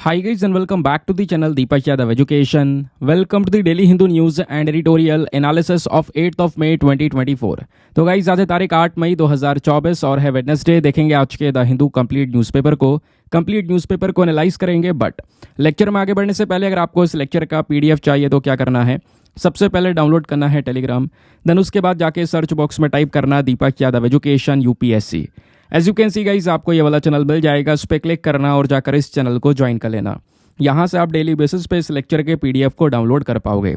Hi guys and welcome back to the channel Deepak Yadav Education. Welcome to the Daily Hindu News and Editorial Analysis of 8th of May 2024. तो guys आज है तारीख 8 मई 2024 और है Wednesday. देखेंगे आज के द हिंदू कंप्लीट न्यूज़पेपर को एनालाइज करेंगे। बट लेक्चर में आगे बढ़ने से पहले अगर आपको इस लेक्चर का पीडीएफ चाहिए तो क्या करना है, सबसे पहले डाउनलोड करना है टेलीग्राम, देन उसके बाद जाके सर्च बॉक्स में टाइप करना Deepak Yadav education UPSC. As you can see guys आपको ये वाला चैनल मिल जाएगा, उस पर क्लिक करना और जाकर इस चैनल को ज्वाइन कर लेना। यहाँ से आप डेली बेसिस पे इस लेक्चर के पीडीएफ को डाउनलोड कर पाओगे।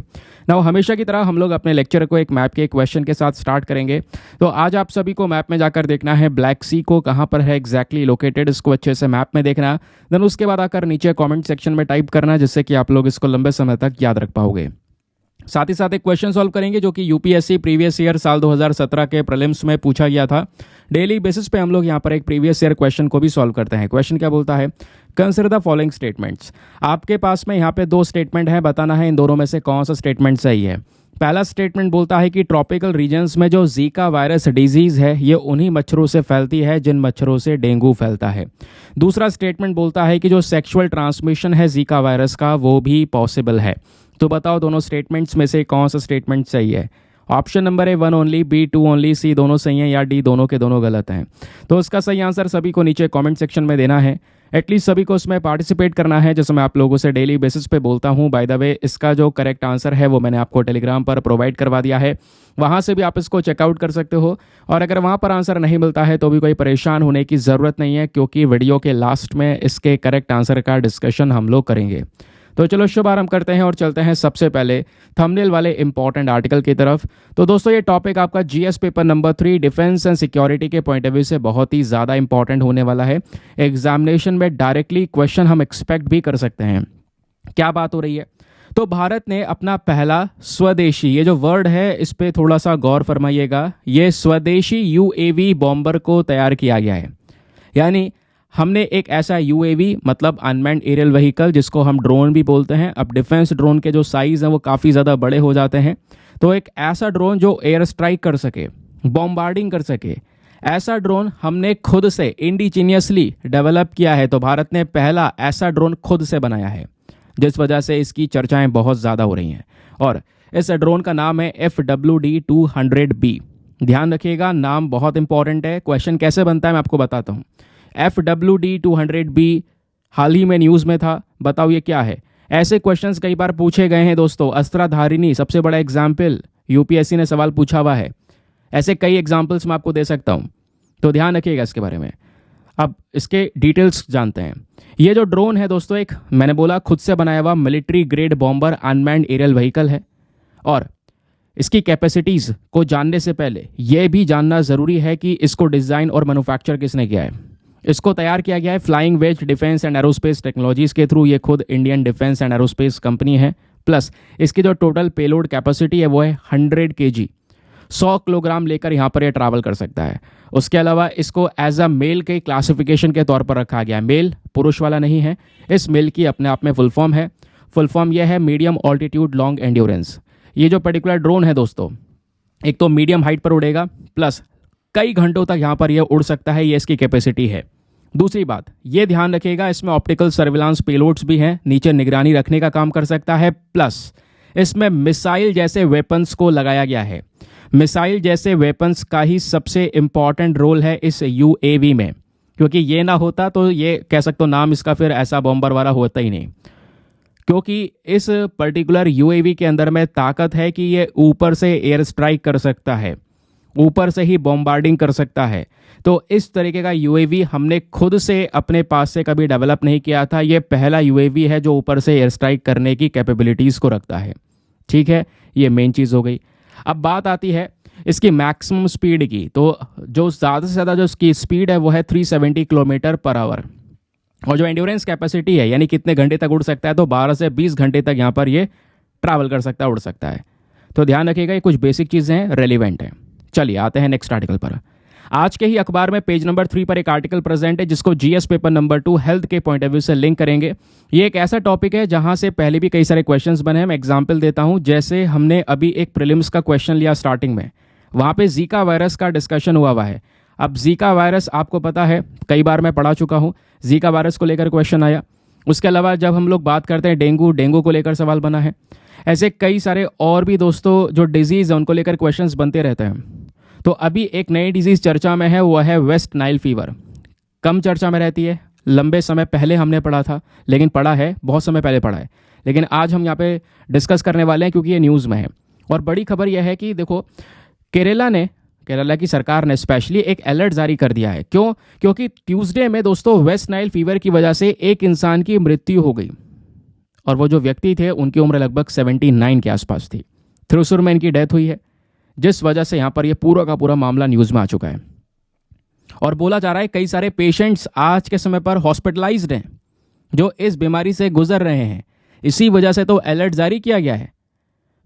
नाउ हमेशा की तरह हम लोग अपने लेक्चर को एक मैप के क्वेश्चन के साथ स्टार्ट करेंगे। तो आज आप सभी को मैप में जाकर देखना है ब्लैक सी को कहाँ पर है एग्जैक्टली लोकेटेड, इसको अच्छे से मैप में देखना। देन उसके बाद आकर नीचे कॉमेंट सेक्शन में टाइप करना, जिससे कि आप लोग इसको लंबे समय तक याद रख पाओगे। साथ ही साथ एक क्वेश्चन सॉल्व करेंगे जो कि यूपीएससी प्रीवियस ईयर साल 2017 के प्रीलिम्स में पूछा गया था। डेली बेसिस पे हम लोग यहाँ पर एक प्रीवियस ईयर क्वेश्चन को भी सॉल्व करते हैं। क्वेश्चन क्या बोलता है, कंसिडर द फॉलोइंग स्टेटमेंट्स। आपके पास में यहाँ पे दो स्टेटमेंट है, बताना है इन दोनों में से कौन सा स्टेटमेंट सही है। पहला स्टेटमेंट बोलता है कि ट्रॉपिकल रीजन्स में जो जीका वायरस डिजीज है ये उन्हीं मच्छरों से फैलती है जिन मच्छरों से डेंगू फैलता है। दूसरा स्टेटमेंट बोलता है कि जो सेक्सुअल ट्रांसमिशन है जीका वायरस का वो भी पॉसिबल है। तो बताओ दोनों स्टेटमेंट्स में से कौन सा स्टेटमेंट सही है। Option number A 1 only, B 2 only, C दोनों सही हैं या डी दोनों के दोनों गलत हैं। तो इसका सही आंसर सभी को नीचे कमेंट सेक्शन में देना है। एटलीस्ट सभी को उसमें पार्टिसिपेट करना है, जैसे मैं आप लोगों से डेली बेसिस पे बोलता हूँ। बाय द वे इसका जो करेक्ट आंसर है वो मैंने आपको टेलीग्राम पर प्रोवाइड करवा दिया है, वहाँ से भी आप इसको चेकआउट कर सकते हो। और अगर वहाँ पर आंसर नहीं मिलता है तो भी कोई परेशान होने की ज़रूरत नहीं है, क्योंकि वीडियो के लास्ट में इसके करेक्ट आंसर का डिस्कशन हम लोग करेंगे। तो चलो शुभारंभ करते हैं और चलते हैं सबसे पहले थंबनेल वाले इंपॉर्टेंट आर्टिकल की तरफ। तो दोस्तों ये टॉपिक आपका GS paper number 3 defence and security के पॉइंट ऑफ व्यू से बहुत ही ज़्यादा इंपॉर्टेंट होने वाला है। एग्जामिनेशन में डायरेक्टली क्वेश्चन हम एक्सपेक्ट भी कर सकते हैं। क्या बात हो रही है, तो भारत ने अपना पहला स्वदेशी, ये जो वर्ड है इस पर थोड़ा सा गौर फरमाइएगा, ये स्वदेशी यूएवी बॉम्बर को तैयार किया गया है। यानी हमने एक ऐसा यूएवी मतलब अनमैन्ड एरियल व्हीकल, जिसको हम ड्रोन भी बोलते हैं। अब डिफेंस ड्रोन के जो साइज़ हैं वो काफ़ी ज़्यादा बड़े हो जाते हैं, तो एक ऐसा ड्रोन जो एयर स्ट्राइक कर सके, बॉम्बार्डिंग कर सके, ऐसा ड्रोन हमने खुद से इंडिजीनियसली डेवलप किया है। तो भारत ने पहला ऐसा ड्रोन खुद से बनाया है, जिस वजह से इसकी चर्चाएं बहुत ज़्यादा हो रही हैं। और इस ड्रोन का नाम है FWD-200B। ध्यान रखिएगा, नाम बहुत इंपॉर्टेंट है। क्वेश्चन कैसे बनता है मैं आपको बताता हूँ। FWD-200B हाल ही में न्यूज़ में था, बताओ ये क्या है। ऐसे क्वेश्चंस कई बार पूछे गए हैं दोस्तों। अस्त्रधारिणी सबसे बड़ा एग्जाम्पल, यूपीएससी ने सवाल पूछा हुआ है। ऐसे कई एग्जाम्पल्स मैं आपको दे सकता हूँ, तो ध्यान रखिएगा इसके बारे में। अब इसके डिटेल्स जानते हैं। ये जो ड्रोन है दोस्तों, एक मैंने बोला खुद से बनाया हुआ military grade bomber unmanned aerial vehicle है। और इसकी कैपेसिटीज़ को जानने से पहले यह भी जानना ज़रूरी है कि इसको डिज़ाइन और मैन्युफैक्चर किसने किया है। इसको तैयार किया गया है flying wedge defence and aerospace technologies के थ्रू। ये खुद Indian defence and aerospace company है। प्लस इसकी जो टोटल पेलोड कैपेसिटी है वो है 100 kg, 100 किलोग्राम लेकर यहाँ पर ये ट्रैवल कर सकता है। उसके अलावा इसको एज अ मेल के क्लासिफिकेशन के तौर पर रखा गया है। मेल पुरुष वाला नहीं है, इस मेल की अपने आप में फुल फॉर्म है। फुल फॉर्म यह है मीडियम ऑल्टीट्यूड लॉन्ग एंड्योरेंस। ये जो पर्टिकुलर ड्रोन है दोस्तों, एक तो मीडियम हाइट पर उड़ेगा, प्लस कई घंटों तक यहाँ पर यह उड़ सकता है, ये इसकी कैपेसिटी है। दूसरी बात ये ध्यान रखिएगा, इसमें ऑप्टिकल सर्विलांस पेलोड्स भी हैं, नीचे निगरानी रखने का काम कर सकता है। प्लस इसमें मिसाइल जैसे वेपन्स को लगाया गया है। मिसाइल जैसे वेपन्स का ही सबसे इंपॉर्टेंट रोल है इस यूएवी में, क्योंकि ये ना होता तो ये कह सकते हो नाम इसका फिर ऐसा बॉम्बर वाला होता ही नहीं। क्योंकि इस पर्टिकुलर यूएवी के अंदर में ताकत है कि ये ऊपर से एयर स्ट्राइक कर सकता है, ऊपर से ही बॉम्बार्डिंग कर सकता है। तो इस तरीके का यूएवी हमने खुद से अपने पास से कभी डेवलप नहीं किया था। ये पहला यूएवी है जो ऊपर से एयर स्ट्राइक करने की कैपेबिलिटीज़ को रखता है। ठीक है, ये मेन चीज़ हो गई। अब बात आती है इसकी मैक्सिमम स्पीड की। तो जो ज़्यादा से ज़्यादा जो इसकी स्पीड है वो है 370 किलोमीटर पर आवर। और जो एंड्योरेंस कैपेसिटी है, यानी कितने घंटे तक उड़ सकता है, तो 12 से 20 घंटे तक यहाँ पर ये ट्रैवल कर सकता है, उड़ सकता है। तो ध्यान रखिएगा, ये कुछ बेसिक चीज़ें हैं, रेलिवेंट हैं। चलिए आते हैं नेक्स्ट आर्टिकल पर। आज के ही अखबार में पेज नंबर 3 पर एक आर्टिकल प्रेजेंट है, जिसको जीएस पेपर नंबर 2 हेल्थ के पॉइंट ऑफ व्यू से लिंक करेंगे। ये एक ऐसा टॉपिक है जहां से पहले भी कई सारे क्वेश्चंस बने हैं। मैं एग्जांपल देता हूं, जैसे हमने अभी एक प्रीलिम्स का क्वेश्चन लिया स्टार्टिंग में, वहां पे जीका वायरस का डिस्कशन हुआ है। अब जीका वायरस आपको पता है, कई बार मैं पढ़ा चुका हूं, जीका वायरस को लेकर क्वेश्चन आया। उसके अलावा जब हम लोग बात करते हैं डेंगू को लेकर सवाल बना है। ऐसे कई सारे और भी दोस्तों जो डिजीज़ है उनको लेकर क्वेश्चंस बनते रहते हैं। तो अभी एक नई डिजीज़ चर्चा में है, वो है वेस्ट नाइल फीवर। कम चर्चा में रहती है, लंबे समय पहले हमने पढ़ा था, लेकिन पढ़ा है, बहुत समय पहले पढ़ा है, लेकिन आज हम यहाँ पे डिस्कस करने वाले हैं क्योंकि ये न्यूज़ में है। और बड़ी खबर यह है कि देखो, केरला की सरकार ने स्पेशली एक अलर्ट जारी कर दिया है। क्यों? क्योंकि ट्यूसडे में दोस्तों वेस्ट नाइल फीवर की वजह से एक इंसान की मृत्यु हो गई, और वो जो व्यक्ति थे उनकी उम्र लगभग 79 के आसपास थी। थ्रिसुर में इनकी डेथ हुई है, जिस वजह से यहाँ पर ये पूरा का पूरा मामला न्यूज़ में आ चुका है। और बोला जा रहा है कई सारे पेशेंट्स आज के समय पर हॉस्पिटलाइज्ड हैं जो इस बीमारी से गुजर रहे हैं। इसी वजह से तो अलर्ट जारी किया गया है।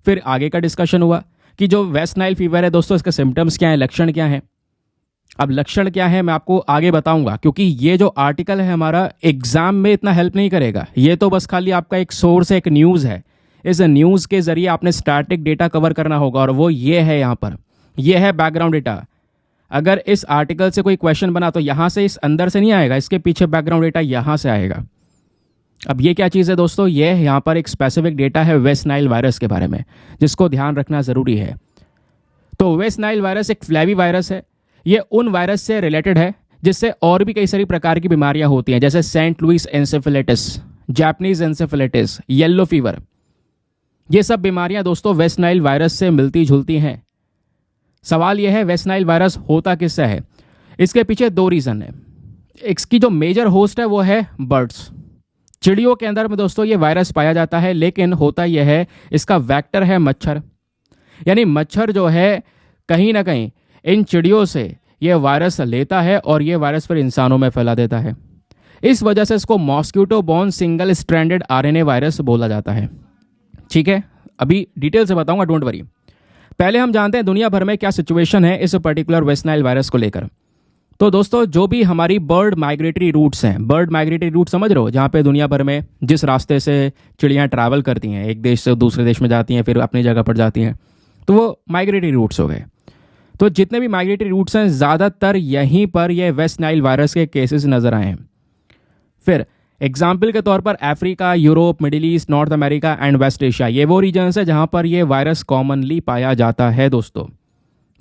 फिर आगे का डिस्कशन हुआ कि जो वेस्ट नाइल फीवर है दोस्तों, इसके सिम्टम्स क्या हैं, लक्षण क्या हैं। अब लक्षण क्या है मैं आपको आगे बताऊंगा, क्योंकि ये जो आर्टिकल है हमारा एग्जाम में इतना हेल्प नहीं करेगा। ये तो बस खाली आपका एक सोर्स है, एक न्यूज़ है। इस न्यूज़ के जरिए आपने स्टैटिक डेटा कवर करना होगा, और वो ये है, यहाँ पर ये है बैकग्राउंड डेटा। अगर इस आर्टिकल से कोई क्वेश्चन बना तो यहाँ से, इस अंदर से नहीं आएगा, इसके पीछे बैकग्राउंड डेटा यहाँ से आएगा। अब ये क्या चीज़ है दोस्तों? ये यहाँ पर एक स्पेसिफिक डेटा है वेस्ट नाइल वायरस के बारे में, जिसको ध्यान रखना ज़रूरी है। तो वेस्ट नाइल वायरस एक फ्लैवी वायरस है। ये उन वायरस से रिलेटेड है जिससे और भी कई सारी प्रकार की बीमारियां होती हैं, जैसे Saint Louis encephalitis, Japanese encephalitis, yellow fever. ये सब बीमारियां दोस्तों वेस्ट नाइल वायरस से मिलती जुलती हैं। सवाल यह है वेस्ट नाइल वायरस होता किससे है? इसके पीछे दो रीज़न है। इसकी जो मेजर होस्ट है वो है बर्ड्स। चिड़ियों के अंदर में दोस्तों ये वायरस पाया जाता है, लेकिन होता यह है इसका वेक्टर है मच्छर। यानी मच्छर जो है कहीं ना कहीं इन चिड़ियों से ये वायरस लेता है और ये वायरस फिर इंसानों में फैला देता है। इस वजह से इसको mosquito born single stranded RNA virus बोला जाता है। ठीक है, अभी डिटेल से बताऊंगा, डोंट वरी। पहले हम जानते हैं दुनिया भर में क्या सिचुएशन है इस पर्टिकुलर वेस्ट नाइल वायरस को लेकर। तो दोस्तों जो भी हमारी बर्ड माइग्रेटरी रूट्स हैं, बर्ड माइग्रेटरी रूट समझ रहे हो, जहाँ पे दुनिया भर में जिस रास्ते से चिड़ियाँ ट्रैवल करती हैं, एक देश से दूसरे देश में जाती हैं, फिर अपनी जगह पर जाती हैं, तो वो माइग्रेटरी रूट्स हो गए। तो जितने भी माइग्रेटरी रूट्स हैं, ज़्यादातर यहीं पर ये वेस्ट नाइल वायरस के केसेस नज़र आए हैं। फिर एग्जाम्पल के तौर पर Africa, Europe, Middle East, North America and West Asia, ये वो रीजन्स है जहाँ पर ये वायरस कॉमनली पाया जाता है दोस्तों।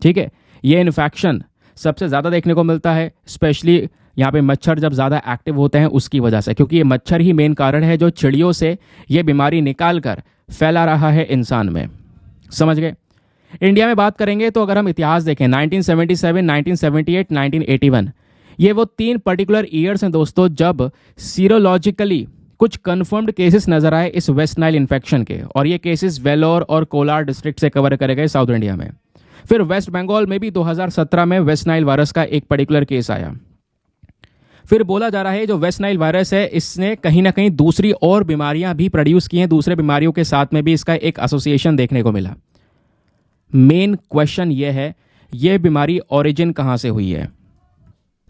ठीक है, ये इन्फेक्शन सबसे ज़्यादा देखने को मिलता है, स्पेशली यहाँ पे मच्छर जब ज़्यादा एक्टिव होते हैं उसकी वजह से, क्योंकि ये मच्छर ही मेन कारण है जो चिड़ियों से ये बीमारी निकाल कर फैला रहा है इंसान में। समझ गए? इंडिया में बात करेंगे तो अगर हम इतिहास देखें 1977, 1978, 1981, ये वो 3 पर्टिकुलर ईयर्स हैं दोस्तों जब सीरोलॉजिकली कुछ कंफर्म्ड केसेस नजर आए इस वेस्ट नाइल इन्फेक्शन के, और ये केसेस वेलोर और कोलार डिस्ट्रिक्ट से कवर करे गए साउथ इंडिया में। फिर वेस्ट बंगाल में भी 2017 में वेस्ट नाइल वायरस का एक पर्टिकुलर केस आया। फिर बोला जा रहा है जो वेस्ट नाइल वायरस है इसने कहीं ना कहीं दूसरी और बीमारियां भी प्रोड्यूस की हैं, दूसरे बीमारियों के साथ में भी इसका एक एसोसिएशन देखने को मिला। मेन क्वेश्चन ये है ये बीमारी ओरिजिन कहाँ से हुई है?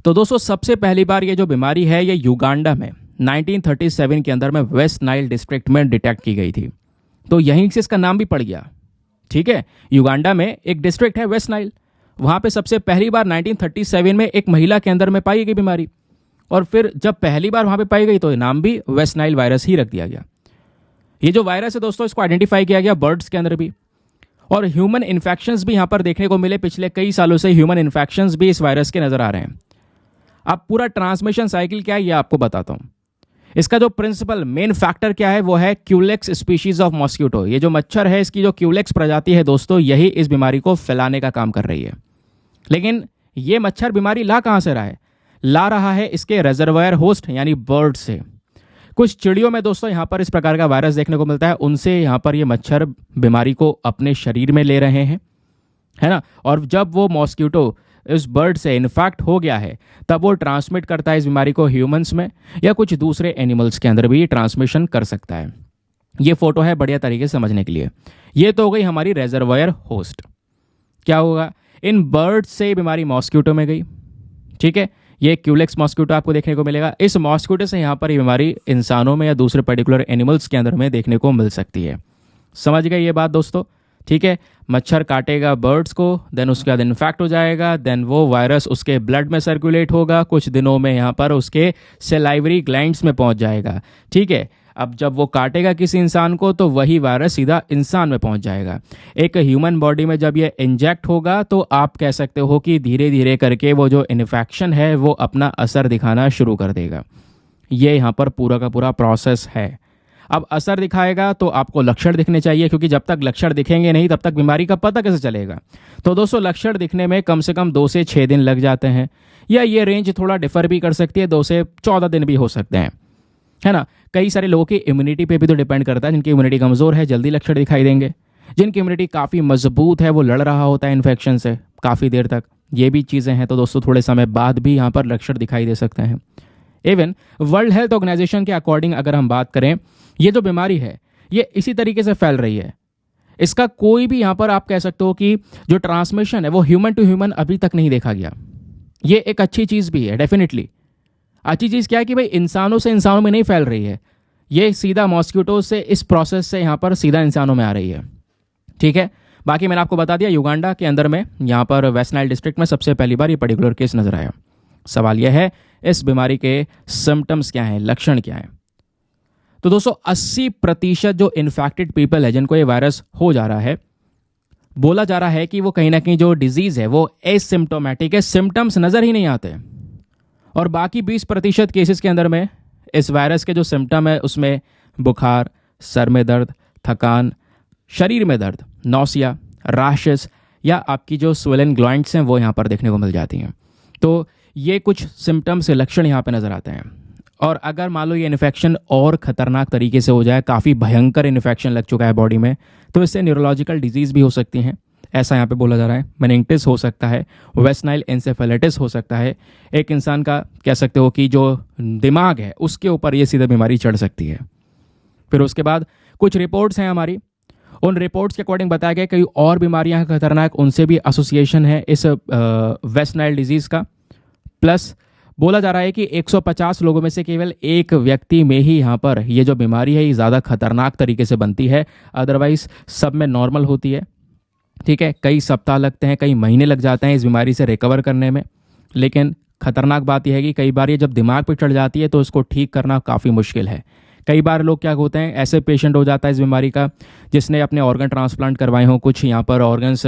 तो दोस्तों सबसे पहली बार ये जो बीमारी है ये युगांडा में 1937 के अंदर में वेस्ट नाइल डिस्ट्रिक्ट में डिटेक्ट की गई थी। तो यहीं से इसका नाम भी पड़ गया। ठीक है, युगांडा में एक डिस्ट्रिक्ट है वेस्ट नाइल, वहाँ पे सबसे पहली बार 1937 में एक महिला के अंदर में पाई गई बीमारी, और फिर जब पहली बार वहाँ पे पाई गई तो नाम भी वेस्ट नाइल वायरस ही रख दिया गया। ये जो वायरस है दोस्तों इसको आइडेंटिफाई किया गया बर्ड्स के अंदर भी, और ह्यूमन इन्फेक्शंस भी यहाँ पर देखने को मिले। पिछले कई सालों से ह्यूमन इन्फेक्शंस भी इस वायरस के नज़र आ रहे हैं। अब पूरा ट्रांसमिशन साइकिल क्या है ये आपको बताता हूँ। इसका जो प्रिंसिपल मेन फैक्टर क्या है वो है क्यूलेक्स स्पीशीज ऑफ मॉस्क्यूटो। ये जो मच्छर है इसकी जो क्यूलेक्स प्रजाति है दोस्तों, यही इस बीमारी को फैलाने का काम कर रही है। लेकिन ये मच्छर बीमारी ला कहाँ से रहा है? ला रहा है इसके रेजर्वायर होस्ट यानी बर्ड से। कुछ चिड़ियों में दोस्तों यहाँ पर इस प्रकार का वायरस देखने को मिलता है, उनसे यहाँ पर ये मच्छर बीमारी को अपने शरीर में ले रहे हैं, है ना। और जब वो मॉस्क्यूटो इस बर्ड से इन्फेक्ट हो गया है तब वो ट्रांसमिट करता है इस बीमारी को ह्यूमंस में या कुछ दूसरे एनिमल्स के अंदर भी ट्रांसमिशन कर सकता है। ये फोटो है बढ़िया तरीके से समझने के लिए। ये तो हो गई हमारी रेजर्वायर होस्ट। क्या होगा? इन बर्ड से बीमारी मॉस्क्यूटो में गई। ठीक है, ये क्यूलेक्स मॉस्क्यूटो आपको देखने को मिलेगा। इस मॉस्क्यूटो से यहाँ पर ये बीमारी इंसानों में या दूसरे पर्टिकुलर एनिमल्स के अंदर में देखने को मिल सकती है। समझ गए ये बात दोस्तों? ठीक है, मच्छर काटेगा बर्ड्स को, देन उसके बाद इन्फेक्ट हो जाएगा, देन वो वायरस उसके ब्लड में सर्कुलेट होगा, कुछ दिनों में यहाँ पर उसके सेलाइवरी ग्लैंड्स में पहुँच जाएगा। ठीक है, अब जब वो काटेगा किसी इंसान को तो वही वायरस सीधा इंसान में पहुंच जाएगा। एक ह्यूमन बॉडी में जब ये इंजेक्ट होगा तो आप कह सकते हो कि धीरे धीरे करके वो जो इन्फेक्शन है वो अपना असर दिखाना शुरू कर देगा। ये यहाँ पर पूरा का पूरा प्रोसेस है। अब असर दिखाएगा तो आपको लक्षण दिखने चाहिए, क्योंकि जब तक लक्षण दिखेंगे नहीं तब तक बीमारी का पता कैसे चलेगा। तो दोस्तों लक्षण दिखने में कम से कम 2 से 6 दिन लग जाते हैं, या ये रेंज थोड़ा डिफर भी कर सकती है, 2 से 14 दिन भी हो सकते हैं, है ना। कई सारे लोगों की इम्यूनिटी पे भी तो डिपेंड करता है। जिनकी इम्यूनिटी कमज़ोर है जल्दी लक्षण दिखाई देंगे, जिनकी इम्यूनिटी काफ़ी मजबूत है वो लड़ रहा होता है इन्फेक्शन से काफ़ी देर तक, ये भी चीज़ें हैं। तो दोस्तों थोड़े समय बाद भी यहाँ पर लक्षण दिखाई दे सकते हैं। इवन वर्ल्ड हेल्थ ऑर्गेनाइजेशन के अकॉर्डिंग अगर हम बात करें, ये जो बीमारी है ये इसी तरीके से फैल रही है। इसका कोई भी यहाँ पर आप कह सकते हो कि जो ट्रांसमिशन है वो ह्यूमन टू ह्यूमन अभी तक नहीं देखा गया। ये एक अच्छी चीज़ भी है, डेफिनेटली अच्छी चीज़ क्या है कि भाई इंसानों से इंसानों में नहीं फैल रही है, ये सीधा मॉस्किटो से इस प्रोसेस से यहाँ पर सीधा इंसानों में आ रही है। ठीक है, बाकी मैंने आपको बता दिया युगांडा के अंदर में यहाँ पर वेस्ट नाइल डिस्ट्रिक्ट में सबसे पहली बार ये पर्टिकुलर केस नजर आया। सवाल यह है इस बीमारी के सिम्टम्स क्या हैं, लक्षण क्या हैं। तो दोस्तों 80% जो इन्फेक्टेड पीपल है जिनको ये वायरस हो जा रहा है, बोला जा रहा है कि वो कहीं ना कहीं जो डिजीज़ है वो एसिम्टोमेटिक है, सिम्टम्स नज़र ही नहीं आते। और बाकी 20% केसेस के अंदर में इस वायरस के जो सिम्टम है उसमें बुखार, सर में दर्द, थकान, शरीर में दर्द, नौसिया, रैशेस या आपकी जो स्वेलन ग्लैंड्स हैं वो यहाँ पर देखने को मिल जाती हैं। तो ये कुछ सिम्टम्स लक्षण यहाँ पे नज़र आते हैं। और अगर मान लो ये इन्फेक्शन और ख़तरनाक तरीके से हो जाए, काफ़ी भयंकर इन्फेक्शन लग चुका है बॉडी में, तो इससे न्यूरोलॉजिकल डिजीज़ भी हो सकती हैं, ऐसा यहाँ पे बोला जा रहा है। मेनिंगिटिस हो सकता है, वेस्ट नाइल एंसेफेलाइटिस हो सकता है। एक इंसान का कह सकते हो कि जो दिमाग है उसके ऊपर ये सीधा बीमारी चढ़ सकती है। फिर उसके बाद कुछ रिपोर्ट्स हैं हमारी, उन रिपोर्ट्स के अकॉर्डिंग बताया गया कई और बीमारियां खतरनाक, उनसे भी एसोसिएशन है इस वेस्ट नाइल डिजीज़ का। प्लस बोला जा रहा है कि 150 लोगों में से केवल एक व्यक्ति में ही यहाँ पर ये जो बीमारी है ये ज़्यादा खतरनाक तरीके से बनती है, अदरवाइज सब में नॉर्मल होती है। ठीक है, कई सप्ताह लगते हैं, कई महीने लग जाते हैं इस बीमारी से रिकवर करने में। लेकिन खतरनाक बात यह है कि कई बार ये जब दिमाग पर चढ़ जाती है तो इसको ठीक करना काफ़ी मुश्किल है। कई बार लोग क्या होते हैं, ऐसे पेशेंट हो जाता है इस बीमारी का जिसने अपने ऑर्गन ट्रांसप्लांट करवाए हों, कुछ यहाँ पर ऑर्गन्स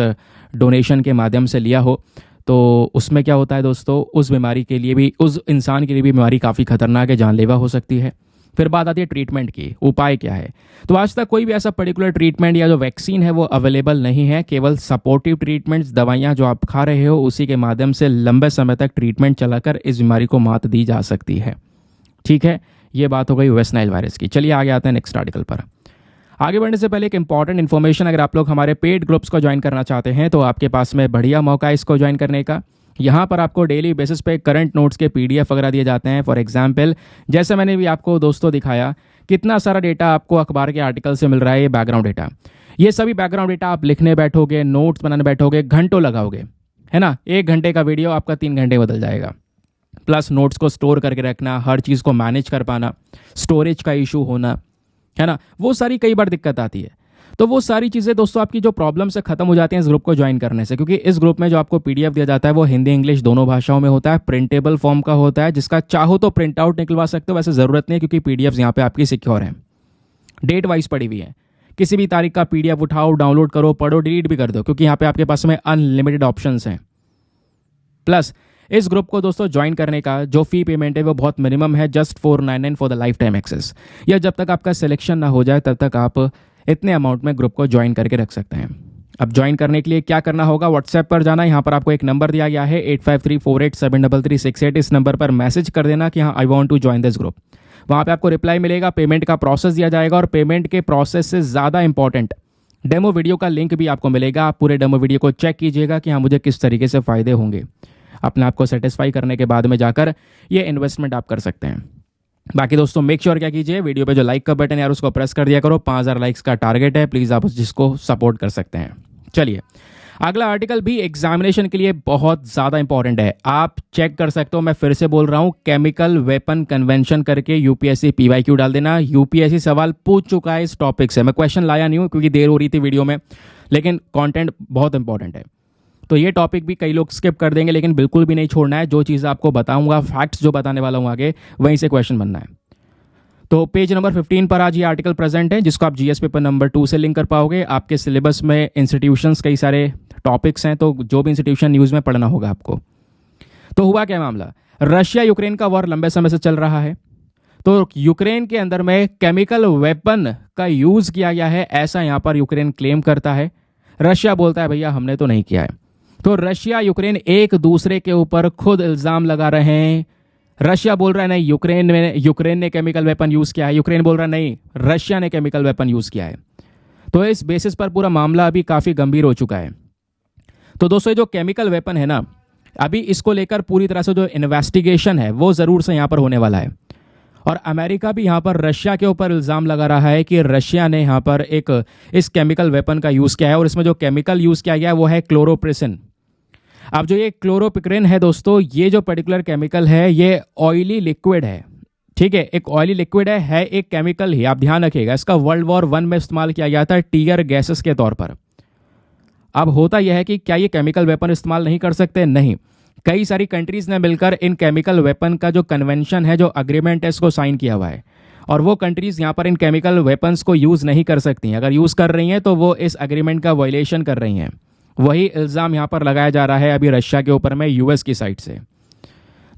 डोनेशन के माध्यम से लिया हो, तो उसमें क्या होता है दोस्तों, उस बीमारी के लिए भी, उस इंसान के लिए भी बीमारी काफ़ी खतरनाक है, जानलेवा हो सकती है। फिर बात आती है ट्रीटमेंट की, उपाय क्या है। तो आज तक कोई भी ऐसा पर्टिकुलर ट्रीटमेंट या जो वैक्सीन है वो अवेलेबल नहीं है। केवल सपोर्टिव ट्रीटमेंट्स, दवाइयाँ जो आप खा रहे हो उसी के माध्यम से लंबे समय तक ट्रीटमेंट चलाकर इस बीमारी को मात दी जा सकती है। ठीक है, ये बात हो गई वेस्ट नाइल वायरस की। चलिए आगे आते हैं नेक्स्ट आर्टिकल पर। आगे बढ़ने से पहले एक इंपॉर्टेंट इन्फॉर्मेशन, अगर आप लोग हमारे पेड ग्रुप्स को ज्वाइन करना चाहते हैं तो आपके पास में बढ़िया मौका है इसको ज्वाइन करने का। यहाँ पर आपको डेली बेसिस पे करंट नोट्स के PDF वगैरह दिए जाते हैं। फॉर एग्जांपल, जैसे मैंने भी आपको दोस्तों दिखाया, कितना सारा डेटा आपको अखबार के आर्टिकल से मिल रहा है, ये बैकग्राउंड डेटा। ये सभी बैकग्राउंड डेटा आप लिखने बैठोगे, नोट्स बनाने बैठोगे, घंटों लगाओगे, है ना। 1 घंटे का वीडियो आपका 3 घंटे बदल जाएगा। प्लस नोट्स को स्टोर करके रखना, हर चीज़ को मैनेज कर पाना, स्टोरेज का इशू होना, है ना, वो सारी कई बार दिक्कत आती है। तो वो सारी चीज़ें दोस्तों आपकी जो प्रॉब्लम से खत्म हो जाती हैं इस ग्रुप को ज्वाइन करने से, क्योंकि इस ग्रुप में जो आपको PDF दिया जाता है वो हिंदी इंग्लिश दोनों भाषाओं में होता है, प्रिंटेबल फॉर्म का होता है, जिसका चाहो तो प्रिंट आउट निकलवा सकते हो, वैसे ज़रूरत नहीं, क्योंकि PDFs यहाँ पे आपकी सिक्योर हैं, डेट वाइज पड़ी हुई है। किसी भी तारीख का PDF उठाओ, डाउनलोड करो, पढ़ो, डिलीट भी कर दो, क्योंकि यहाँ पे आपके पास में अनलिमिटेड ऑप्शंस हैं। प्लस इस ग्रुप को दोस्तों ज्वाइन करने का जो फी पेमेंट है वो बहुत मिनिमम है, just 499 for the lifetime access. या जब तक आपका सिलेक्शन ना हो जाए तब तक आप इतने अमाउंट में ग्रुप को ज्वाइन करके रख सकते हैं। अब ज्वाइन करने के लिए क्या करना होगा, व्हाट्सएप पर जाना, यहाँ पर आपको एक नंबर दिया गया है 8534873368। इस नंबर पर मैसेज कर देना कि हाँ I want to join this group. वहाँ पे आपको रिप्लाई मिलेगा, पेमेंट का प्रोसेस दिया जाएगा, और पेमेंट के प्रोसेस से ज़्यादा इंपॉर्टेंट डेमो वीडियो का लिंक भी आपको मिलेगा। आप पूरे डेमो वीडियो को चेक कीजिएगा कि हाँ मुझे किस तरीके से फ़ायदे होंगे। अपने आप को सेटिस्फाई करने के बाद में जाकर ये इन्वेस्टमेंट आप कर सकते हैं। बाकी दोस्तों मेक श्योर क्या कीजिए, वीडियो पे जो लाइक का बटन है यार उसको प्रेस कर दिया करो। 5000 लाइक्स का टारगेट है, प्लीज़ आप जिसको सपोर्ट कर सकते हैं। चलिए अगला आर्टिकल भी एग्जामिनेशन के लिए बहुत ज़्यादा इंपॉर्टेंट है, आप चेक कर सकते हो। मैं फिर से बोल रहा हूँ, केमिकल वेपन कन्वेंशन करके UPSC PYQ डाल देना। UPSC सवाल पूछ चुका है इस टॉपिक से, मैं क्वेश्चन लाया नहीं हूँ क्योंकि देर हो रही थी वीडियो में, लेकिन कंटेंट बहुत इंपॉर्टेंट है। तो ये टॉपिक भी कई लोग स्किप कर देंगे, लेकिन बिल्कुल भी नहीं छोड़ना है। जो चीज़ आपको बताऊंगा, फैक्ट्स जो बताने वाला हूँ आगे, वहीं से क्वेश्चन बनना है। तो पेज नंबर 15 पर आज ये आर्टिकल प्रेजेंट है, जिसको आप जीएस पेपर नंबर 2 से लिंक कर पाओगे। आपके सिलेबस में इंस्टीट्यूशंस कई सारे टॉपिक्स हैं, तो जो भी इंस्टीट्यूशन न्यूज़ में पढ़ना होगा आपको। तो हुआ क्या मामला, रशिया यूक्रेन का वॉर लंबे समय से चल रहा है। तो यूक्रेन के अंदर में केमिकल वेपन का यूज़ किया गया है, ऐसा यहाँ पर यूक्रेन क्लेम करता है। रशिया बोलता है भैया हमने तो नहीं किया है। तो रशिया यूक्रेन एक दूसरे के ऊपर खुद इल्ज़ाम लगा रहे हैं। रशिया बोल रहा है नहीं यूक्रेन ने केमिकल वेपन यूज़ किया है, यूक्रेन बोल रहा है नहीं रशिया ने केमिकल वेपन यूज़ किया है। तो इस बेसिस पर पूरा मामला अभी काफ़ी गंभीर हो चुका है। तो दोस्तों जो केमिकल वेपन है ना, अभी इसको लेकर पूरी तरह से जो इन्वेस्टिगेशन है वो ज़रूर से यहाँ पर होने वाला है। और अमेरिका भी यहाँ पर रशिया के ऊपर इल्ज़ाम लगा रहा है कि रशिया ने यहाँ पर इस केमिकल वेपन का यूज़ किया है, और इसमें जो केमिकल यूज़ किया गया है वो है क्लोरोप्रेसिन। अब जो ये क्लोरोपिक्रिन है दोस्तों, ये जो पर्टिकुलर केमिकल है ये ऑयली लिक्विड है। ठीक है, एक ऑयली लिक्विड है एक केमिकल ही। आप ध्यान रखिएगा, इसका वर्ल्ड वॉर 1 में इस्तेमाल किया गया था टीयर गैसेस के तौर पर। अब होता यह है कि क्या ये केमिकल वेपन इस्तेमाल नहीं कर सकते? नहीं, कई सारी कंट्रीज ने मिलकर इन केमिकल वेपन का जो कन्वेंशन है, जो अग्रीमेंट है, इसको साइन किया हुआ है। और वो कंट्रीज यहाँ पर इन केमिकल वेपन्स को यूज़ नहीं कर सकती। अगर यूज़ कर रही हैं तो वो इस अग्रीमेंट का वायलेशन कर रही हैं। वही इल्ज़ाम यहाँ पर लगाया जा रहा है अभी रशिया के ऊपर में यूएस की साइड से।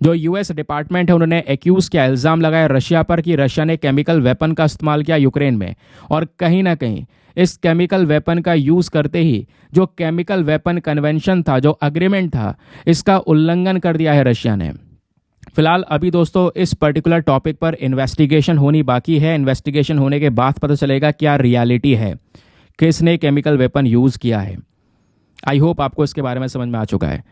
जो यूएस डिपार्टमेंट है उन्होंने एक्यूज़ किया, इल्ज़ाम लगाया रशिया पर कि रशिया ने केमिकल वेपन का इस्तेमाल किया यूक्रेन में, और कहीं ना कहीं इस केमिकल वेपन का यूज़ करते ही जो केमिकल वेपन कन्वेंशन था, जो अग्रीमेंट था, इसका उल्लंघन कर दिया है रशिया ने। फिलहाल अभी दोस्तों इस पर्टिकुलर टॉपिक पर इन्वेस्टिगेशन होनी बाकी है। इन्वेस्टिगेशन होने के बाद पता चलेगा क्या रियलिटी है, किसने केमिकल वेपन यूज़ किया है। आई होप आपको इसके बारे में समझ में आ चुका है।